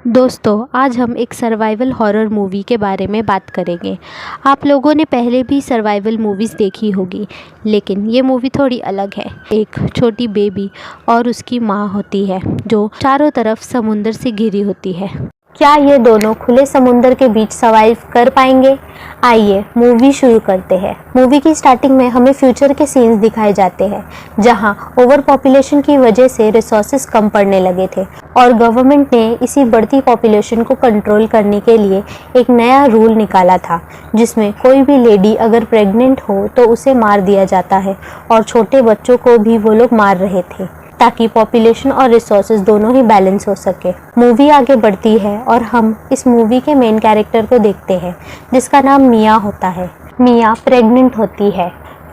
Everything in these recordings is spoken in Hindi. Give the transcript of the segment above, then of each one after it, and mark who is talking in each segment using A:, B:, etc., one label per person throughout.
A: दोस्तों, आज हम एक सर्वाइवल हॉरर मूवी के बारे में बात करेंगे। आप लोगों ने पहले भी सर्वाइवल मूवीज़ देखी होगी, लेकिन ये मूवी थोड़ी अलग है। एक छोटी बेबी और उसकी माँ होती है जो चारों तरफ समुंदर से घिरी होती है। क्या ये दोनों खुले समुंदर के बीच सर्वाइव कर पाएंगे? आइए मूवी शुरू करते हैं। मूवी की स्टार्टिंग में हमें फ्यूचर के सीन्स दिखाए जाते हैं, जहां ओवर पॉपुलेशन की वजह से रिसोर्सेज कम पड़ने लगे थे और गवर्नमेंट ने इसी बढ़ती पॉपुलेशन को कंट्रोल करने के लिए एक नया रूल निकाला था, जिसमें कोई भी लेडी अगर प्रेग्नेंट हो तो उसे मार दिया जाता है और छोटे बच्चों को भी वो लोग मार रहे थे ताकि पॉपुलेशन और रिसोर्सेज दोनों ही बैलेंस हो सके। मूवी आगे बढ़ती है और हम इस मूवी के मेन कैरेक्टर को देखते हैं, जिसका नाम मिया होता है। मिया प्रेग्नेंट होती है।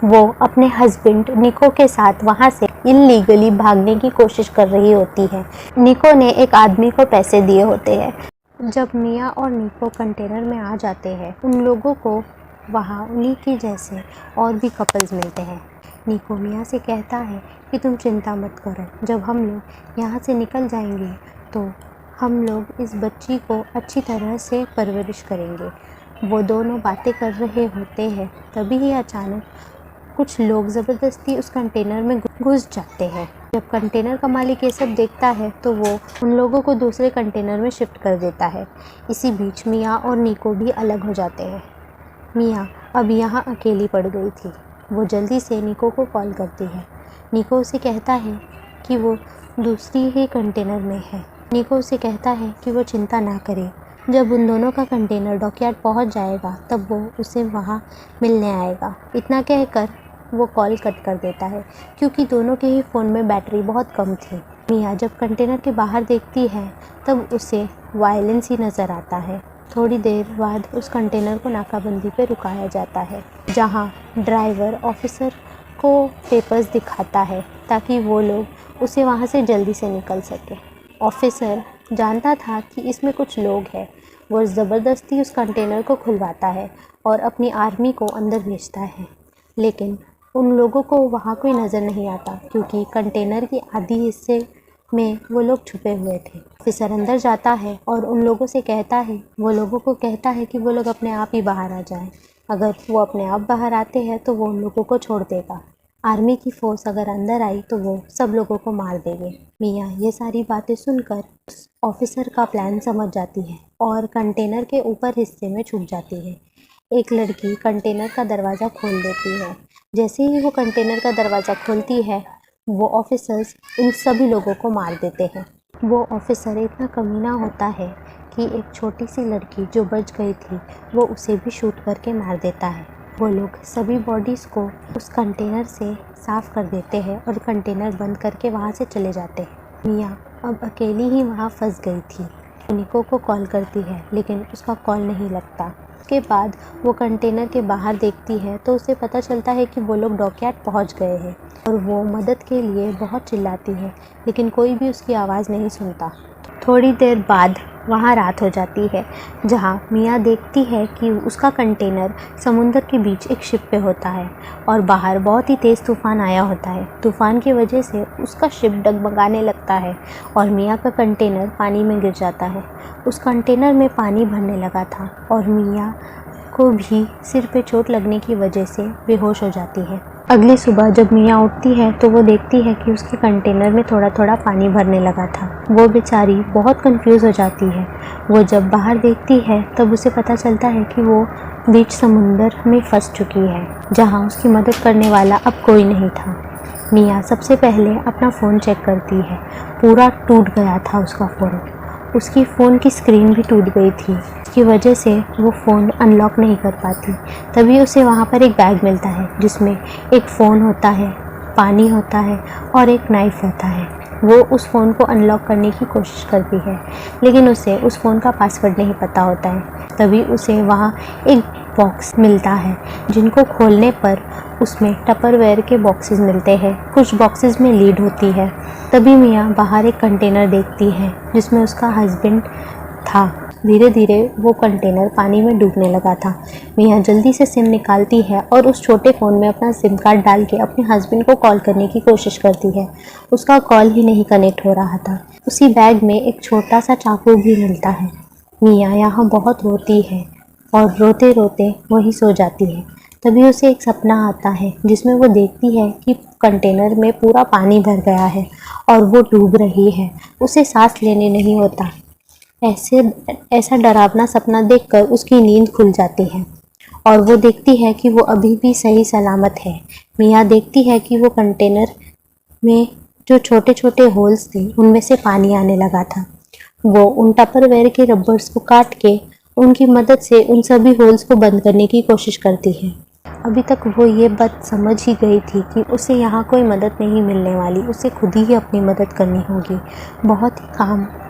A: वो अपने हस्बैंड निको के साथ वहाँ से इल्लीगली भागने की कोशिश कर रही होती है। निको ने एक आदमी को पैसे दिए होते हैं। जब मिया और निको कंटेनर में आ जाते हैं, उन लोगों को वहाँ उन्हीं की जैसे और भी कपल्स मिलते हैं। निको मिया से कहता है कि तुम चिंता मत करो, जब हम लोग यहाँ से निकल जाएंगे तो हम लोग इस बच्ची को अच्छी तरह से परवरिश करेंगे। वो दोनों बातें कर रहे होते हैं, तभी ही अचानक कुछ लोग ज़बरदस्ती उस कंटेनर में घुस जाते हैं। जब कंटेनर का मालिक ये सब देखता है तो वो उन लोगों को दूसरे कंटेनर में शिफ्ट कर देता है। इसी बीच मिया और निको भी अलग हो जाते हैं। मिया अब यहाँ अकेली पड़ गई थी। वो जल्दी से निको को कॉल करती है। निको उसे कहता है कि वो दूसरी ही कंटेनर में है। निको उसे कहता है कि वो चिंता ना करे, जब उन दोनों का कंटेनर डॉकयार्ड पहुंच जाएगा तब वो उसे वहां मिलने आएगा। इतना कहकर वो कॉल कट कर देता है, क्योंकि दोनों के ही फ़ोन में बैटरी बहुत कम थी। मिया जब कंटेनर के बाहर देखती है तब उसे वायलेंस ही नज़र आता है। थोड़ी देर बाद उस कंटेनर को नाकाबंदी पे रुकाया जाता है, जहां ड्राइवर ऑफिसर को पेपर्स दिखाता है ताकि वो लोग उसे वहां से जल्दी से निकल सके। ऑफिसर जानता था कि इसमें कुछ लोग हैं। वो ज़बरदस्ती उस कंटेनर को खुलवाता है और अपनी आर्मी को अंदर भेजता है, लेकिन उन लोगों को वहाँ कोई नज़र नहीं आता, क्योंकि कंटेनर के आधी हिस्से में वो लोग छुपे हुए थे। ऑफिसर अंदर जाता है और उन लोगों से कहता है, वो लोगों को कहता है कि वो लोग अपने आप ही बाहर आ जाएं। अगर वो अपने आप बाहर आते हैं तो वो उन लोगों को छोड़ देगा। आर्मी की फोर्स अगर अंदर आई तो वो सब लोगों को मार देंगे। मिया ये सारी बातें सुनकर ऑफिसर का प्लान समझ जाती है और कंटेनर के ऊपर हिस्से में छुप जाती है। एक लड़की कंटेनर का दरवाज़ा खोल देती है। जैसे ही वो कंटेनर का दरवाज़ा खोलती है, वो ऑफिसर्स इन सभी लोगों को मार देते हैं। वो ऑफिसर इतना कमीना होता है कि एक छोटी सी लड़की जो बच गई थी वो उसे भी शूट करके मार देता है। वो लोग सभी बॉडीज़ को उस कंटेनर से साफ़ कर देते हैं और कंटेनर बंद करके वहाँ से चले जाते हैं। मिया अब अकेली ही वहाँ फंस गई थी। निको को कॉल करती है, लेकिन उसका कॉल नहीं लगता। उसके बाद वो कंटेनर के बाहर देखती है तो उसे पता चलता है कि वो लोग डॉकयार्ड पहुँच गए हैं और वो मदद के लिए बहुत चिल्लाती है, लेकिन कोई भी उसकी आवाज़ नहीं सुनता। थोड़ी देर बाद वहाँ रात हो जाती है, जहाँ मिया देखती है कि उसका कंटेनर समुंदर के बीच एक शिप पे होता है और बाहर बहुत ही तेज़ तूफ़ान आया होता है। तूफ़ान की वजह से उसका शिप डगमगाने लगता है और मिया का कंटेनर पानी में गिर जाता है। उस कंटेनर में पानी भरने लगा था और मिया को भी सिर पे चोट लगने की वजह से बेहोश हो जाती है। अगली सुबह जब मिया उठती है तो वो देखती है कि उसके कंटेनर में थोड़ा थोड़ा पानी भरने लगा था। वो बेचारी बहुत कंफ्यूज हो जाती है। वो जब बाहर देखती है तब उसे पता चलता है कि वो बीच समुंदर में फंस चुकी है, जहां उसकी मदद करने वाला अब कोई नहीं था। मिया सबसे पहले अपना फ़ोन चेक करती है। पूरा टूट गया था उसका फ़ोन। उसकी फ़ोन की स्क्रीन भी टूट गई थी, इसकी वजह से वो फ़ोन अनलॉक नहीं कर पाती। तभी उसे वहाँ पर एक बैग मिलता है, जिसमें एक फ़ोन होता है, पानी होता है और एक नाइफ़ होता है। वो उस फ़ोन को अनलॉक करने की कोशिश करती है, लेकिन उसे उस फ़ोन का पासवर्ड नहीं पता होता है। तभी उसे वहाँ एक बॉक्स मिलता है, जिनको खोलने पर उसमें टपरवेयर के बॉक्सेस मिलते हैं। कुछ बॉक्सेस में लीड होती है। तभी मिया बाहर एक कंटेनर देखती है जिसमें उसका हस्बैंड था। धीरे धीरे वो कंटेनर पानी में डूबने लगा था। मियाँ जल्दी से सिम निकालती है और उस छोटे फ़ोन में अपना सिम कार्ड डाल के अपने हस्बैंड को कॉल करने की कोशिश करती है। उसका कॉल ही नहीं कनेक्ट हो रहा था। उसी बैग में एक छोटा सा चाकू भी मिलता है। मियाँ यहाँ बहुत रोती है और रोते रोते वहीं सो जाती है। तभी उसे एक सपना आता है जिसमें वो देखती है कि कंटेनर में पूरा पानी भर गया है और वो डूब रही है। उसे सांस लेने नहीं होता। ऐसा डरावना सपना देखकर उसकी नींद खुल जाती है और वो देखती है कि वो अभी भी सही सलामत है। मियाँ देखती है कि वो कंटेनर में जो छोटे छोटे होल्स थे उनमें से पानी आने लगा था। वो उन टपरवेयर के रबर्स को काट के उनकी मदद से उन सभी होल्स को बंद करने की कोशिश करती है। अभी तक वो ये बात समझ ही गई थी कि उसे यहाँ कोई मदद नहीं मिलने वाली, उसे खुद ही अपनी मदद करनी होगी। बहुत ही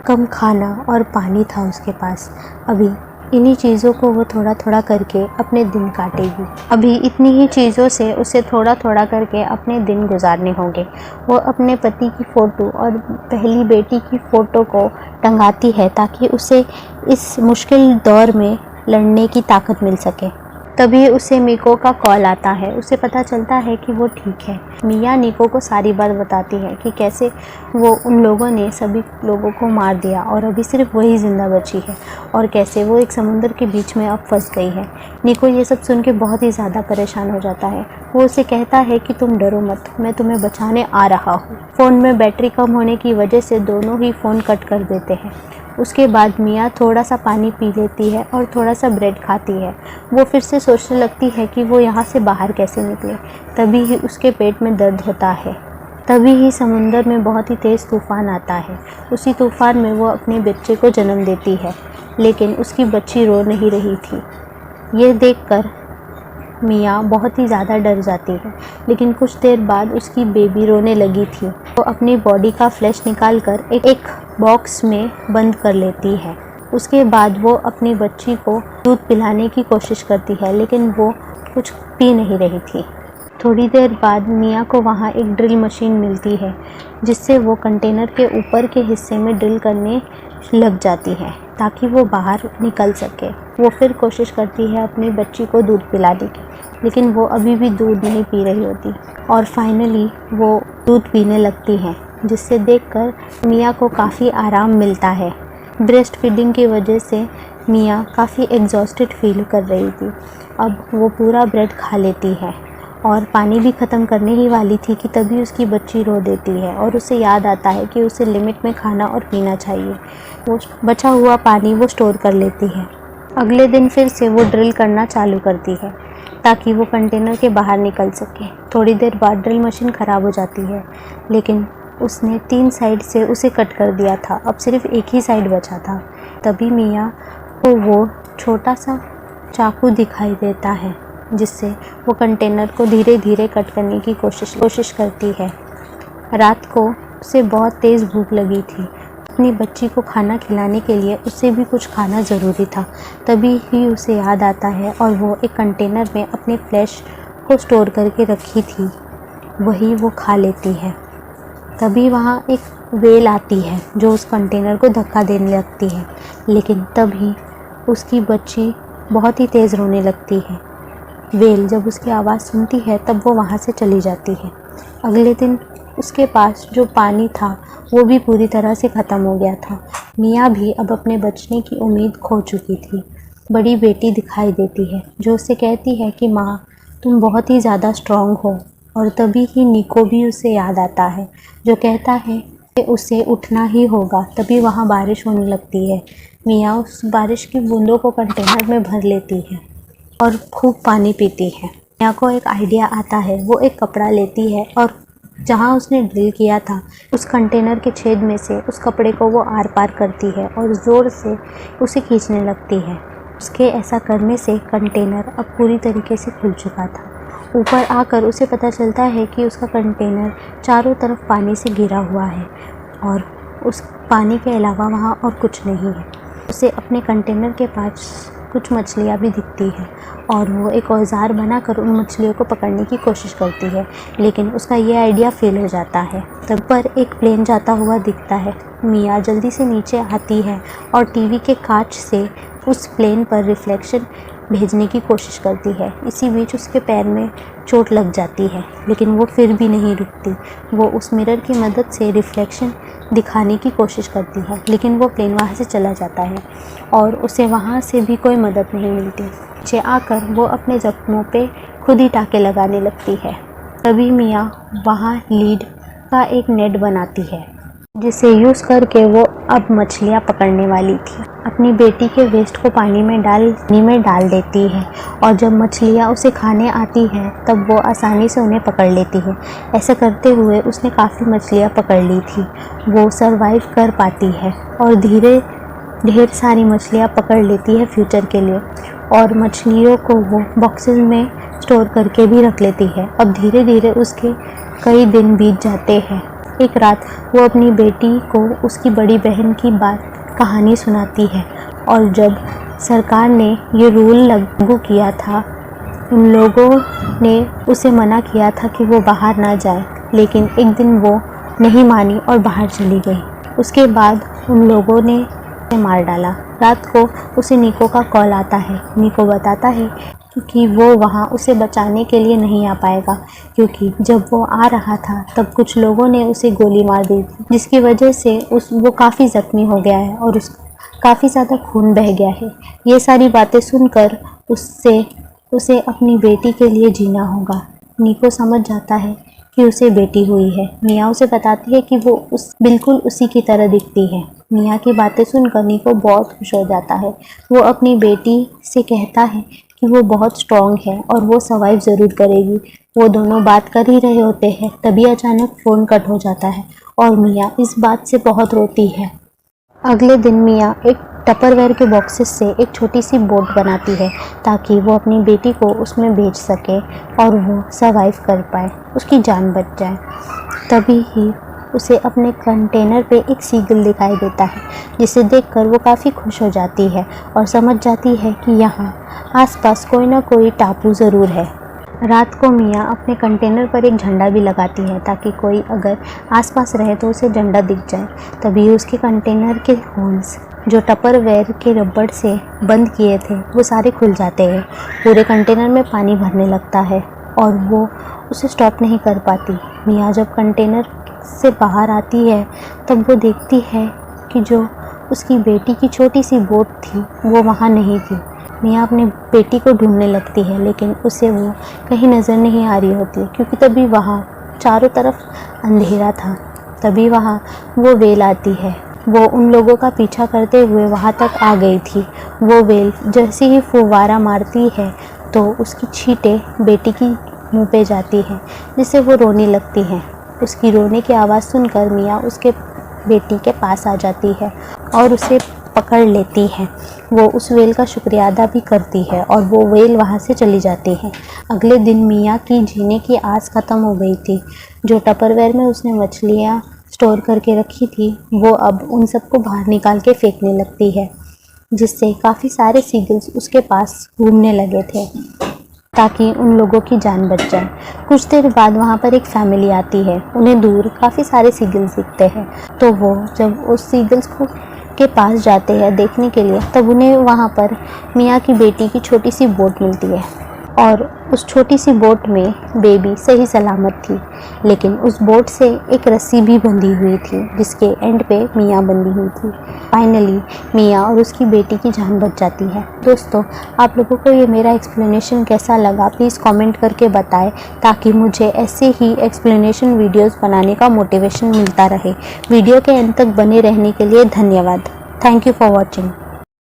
A: कम खाना और पानी था उसके पास। अभी इन्हीं चीज़ों को वो थोड़ा थोड़ा करके अपने दिन काटेगी। अभी इतनी ही चीज़ों से उसे थोड़ा थोड़ा करके अपने दिन गुजारने होंगे। वो अपने पति की फ़ोटो और पहली बेटी की फ़ोटो को टंगाती है ताकि उसे इस मुश्किल दौर में लड़ने की ताकत मिल सके। तभी उसे निको का कॉल आता है। उसे पता चलता है कि वो ठीक है। मियाँ निको को सारी बात बताती है कि कैसे वो उन लोगों ने सभी लोगों को मार दिया और अभी सिर्फ वही ज़िंदा बची है और कैसे वो एक समुंदर के बीच में अब फंस गई है। निको ये सब सुन के बहुत ही ज़्यादा परेशान हो जाता है। वो उसे कहता है कि तुम डरो मत, मैं तुम्हें बचाने आ रहा हूँ। फ़ोन में बैटरी कम होने की वजह से दोनों ही फ़ोन कट कर देते हैं। उसके बाद मियाँ थोड़ा सा पानी पी लेती है और थोड़ा सा ब्रेड खाती है। वो फिर से सोचने लगती है कि वो यहाँ से बाहर कैसे निकले। तभी ही उसके पेट में दर्द होता है। तभी ही समुंदर में बहुत ही तेज़ तूफ़ान आता है। उसी तूफ़ान में वो अपने बच्चे को जन्म देती है, लेकिन उसकी बच्ची रो नहीं रही थी। ये देखकर मियाँ बहुत ही ज़्यादा डर जाती है, लेकिन कुछ देर बाद उसकी बेबी रोने लगी थी। वो अपनी बॉडी का फ्लैश निकाल कर एक बॉक्स में बंद कर लेती है। उसके बाद वो अपनी बच्ची को दूध पिलाने की कोशिश करती है, लेकिन वो कुछ पी नहीं रही थी। थोड़ी देर बाद मियाँ को वहाँ एक ड्रिल मशीन मिलती है, जिससे वो कंटेनर के ऊपर के हिस्से में ड्रिल करने लग जाती है ताकि वो बाहर निकल सके। वो फिर कोशिश करती है अपनी बच्ची को दूध पिलाने की, लेकिन वो अभी भी दूध नहीं पी रही होती और फाइनली वो दूध पीने लगती है, जिससे देखकर मियाँ को काफ़ी आराम मिलता है। ब्रेस्ट फीडिंग की वजह से मियाँ काफ़ी एग्जॉस्टेड फील कर रही थी। अब वो पूरा ब्रेड खा लेती है और पानी भी ख़त्म करने ही वाली थी कि तभी उसकी बच्ची रो देती है और उसे याद आता है कि उसे लिमिट में खाना और पीना चाहिए। वो बचा हुआ पानी वो स्टोर कर लेती है। अगले दिन फिर से वो ड्रिल करना चालू करती है ताकि वो कंटेनर के बाहर निकल सके। थोड़ी देर बाद ड्रिल मशीन ख़राब हो जाती है, लेकिन उसने 3 साइड से उसे कट कर दिया था। अब सिर्फ एक ही साइड बचा था। तभी मियाँ को वो छोटा सा चाकू दिखाई देता है, जिससे वो कंटेनर को धीरे धीरे कट करने की कोशिश करती है। रात को उसे बहुत तेज़ भूख लगी थी। अपनी बच्ची को खाना खिलाने के लिए उसे भी कुछ खाना ज़रूरी था। तभी ही उसे याद आता है और वो एक कंटेनर में अपने फ्लैश को स्टोर करके रखी थी, वही वो खा लेती है। तभी वहाँ एक व्हेल आती है जो उस कंटेनर को धक्का देने लगती है, लेकिन तभी उसकी बच्ची बहुत ही तेज़ रोने लगती है। व्हेल जब उसकी आवाज़ सुनती है तब वो वहाँ से चली जाती है। अगले दिन उसके पास जो पानी था वो भी पूरी तरह से ख़त्म हो गया था। मियाँ भी अब अपने बचने की उम्मीद खो चुकी थी। बड़ी बेटी दिखाई देती है जो उससे कहती है कि माँ, तुम बहुत ही ज़्यादा स्ट्रॉन्ग हो। और तभी ही निको भी उसे याद आता है, जो कहता है कि उसे उठना ही होगा। तभी वहाँ बारिश होने लगती है। मियाँ उस बारिश की बूंदों को कंटेनर में भर लेती है और खूब पानी पीती है। मियाँ को एक आइडिया आता है। वो एक कपड़ा लेती है और जहाँ उसने ड्रिल किया था उस कंटेनर के छेद में से उस कपड़े को वो आर पार करती है और ज़ोर से उसे खींचने लगती है। उसके ऐसा करने से कंटेनर अब पूरी तरीके से खुल चुका था। ऊपर आकर उसे पता चलता है कि उसका कंटेनर चारों तरफ पानी से घिरा हुआ है और उस पानी के अलावा वहाँ और कुछ नहीं है। उसे अपने कंटेनर के पास कुछ मछलियाँ भी दिखती हैं और वो एक औज़ार बनाकर उन मछलियों को पकड़ने की कोशिश करती है, लेकिन उसका ये आइडिया फेल हो जाता है। तब पर एक प्लेन जाता हुआ दिखता है। मिया जल्दी से नीचे आती है और टीवी के कांच से उस प्लेन पर रिफ्लेक्शन भेजने की कोशिश करती है। इसी बीच उसके पैर में चोट लग जाती है, लेकिन वो फिर भी नहीं रुकती। वो उस मिरर की मदद से रिफ्लेक्शन दिखाने की कोशिश करती है, लेकिन वो प्लेन वहाँ से चला जाता है और उसे वहाँ से भी कोई मदद नहीं मिलती। नीचे आकर वो अपने ज़ख्मों पे खुद ही टाँके लगाने लगती है। तभी मिया वहाँ लीड का एक नेट बनाती है, जिसे यूज़ करके वो अब मछलियाँ पकड़ने वाली थी। अपनी बेटी के वेस्ट को पानी में डाल देती है और जब मछलियाँ उसे खाने आती हैं तब वो आसानी से उन्हें पकड़ लेती है। ऐसा करते हुए उसने काफ़ी मछलियाँ पकड़ ली थी। वो सरवाइव कर पाती है और ढेर सारी मछलियाँ पकड़ लेती है फ्यूचर के लिए, और मछलियों को वो बॉक्सेस में स्टोर करके भी रख लेती है। अब धीरे धीरे उसके कई दिन बीत जाते हैं। एक रात वो अपनी बेटी को उसकी बड़ी बहन की कहानी सुनाती है, और जब सरकार ने ये रूल लागू किया था, उन लोगों ने उसे मना किया था कि वो बाहर ना जाए, लेकिन एक दिन वो नहीं मानी और बाहर चली गई। उसके बाद उन लोगों ने उसे मार डाला। रात को उसे निको का कॉल आता है। निको बताता है कि वो वहाँ उसे बचाने के लिए नहीं आ पाएगा, क्योंकि जब वो आ रहा था तब कुछ लोगों ने उसे गोली मार दी, जिसकी वजह से वो काफ़ी ज़ख्मी हो गया है और काफ़ी ज़्यादा खून बह गया है। ये सारी बातें सुनकर उसे अपनी बेटी के लिए जीना होगा। निको समझ जाता है कि उसे बेटी हुई है। मिया उसे बताती है कि वो बिल्कुल उसी की तरह दिखती है। मिया की बातें सुनकर निको बहुत खुश हो जाता है। वो अपनी बेटी से कहता है कि वो बहुत स्ट्रॉन्ग है और वो सर्वाइव ज़रूर करेगी। वो दोनों बात कर ही रहे होते हैं, तभी अचानक फ़ोन कट हो जाता है और मिया इस बात से बहुत रोती है। अगले दिन मिया एक टपरवेयर के बॉक्सेस से एक छोटी सी बोट बनाती है, ताकि वो अपनी बेटी को उसमें भेज सके और वो सर्वाइव कर पाए, उसकी जान बच जाए। तभी ही उसे अपने कंटेनर पे एक सीगल दिखाई देता है, जिसे देखकर वो काफ़ी खुश हो जाती है और समझ जाती है कि यहाँ आसपास कोई ना कोई टापू ज़रूर है। रात को मिया अपने कंटेनर पर एक झंडा भी लगाती है, ताकि कोई अगर आसपास रहे तो उसे झंडा दिख जाए। तभी उसके कंटेनर के होल्स, जो टपरवेयर के रबड़ से बंद किए थे, वो सारे खुल जाते हैं। पूरे कंटेनर में पानी भरने लगता है और वो उसे स्टॉप नहीं कर पाती। मिया जब कंटेनर से बाहर आती है तब वो देखती है कि जो उसकी बेटी की छोटी सी बोट थी वो वहाँ नहीं थी। मिया अपनी बेटी को ढूंढने लगती है, लेकिन उसे वो कहीं नज़र नहीं आ रही होती, क्योंकि तभी वहाँ चारों तरफ अंधेरा था। तभी वहाँ वो वेल आती है। वो उन लोगों का पीछा करते हुए वहाँ तक आ गई थी। वो वेल जैसे ही फुवारा मारती है तो उसकी छींटें बेटी की मुंह पे जाती हैं, जिससे वो रोने लगती हैं। उसकी रोने की आवाज़ सुनकर मिया उसके बेटी के पास आ जाती है और उसे पकड़ लेती है। वो उस वेल का शुक्रिया अदा भी करती है और वो वेल वहाँ से चली जाती है। अगले दिन मिया की जीने की आस ख़त्म हो गई थी। जो टपरवेयर में उसने मछलियाँ स्टोर करके रखी थी, वो अब उन सबको बाहर निकाल के फेंकने लगती है, जिससे काफ़ी सारे सीगल्स उसके पास घूमने लगे थे, ताकि उन लोगों की जान बच जाए। कुछ देर बाद वहाँ पर एक फैमिली आती है। उन्हें दूर काफ़ी सारे सीगल्स दिखते हैं, तो वो जब उस सीगल्स के पास जाते हैं देखने के लिए, तब उन्हें वहाँ पर मिया की बेटी की छोटी सी बोट मिलती है और उस छोटी सी बोट में बेबी सही सलामत थी, लेकिन उस बोट से एक रस्सी भी बंधी हुई थी, जिसके एंड पे मिया बंधी हुई थी। फाइनली मिया और उसकी बेटी की जान बच जाती है। दोस्तों, आप लोगों को ये मेरा एक्सप्लेनेशन कैसा लगा प्लीज़ कमेंट करके बताएं, ताकि मुझे ऐसे ही एक्सप्लेनेशन वीडियोस बनाने का मोटिवेशन मिलता रहे। वीडियो के अंत तक बने रहने के लिए धन्यवाद। Thank you for watching.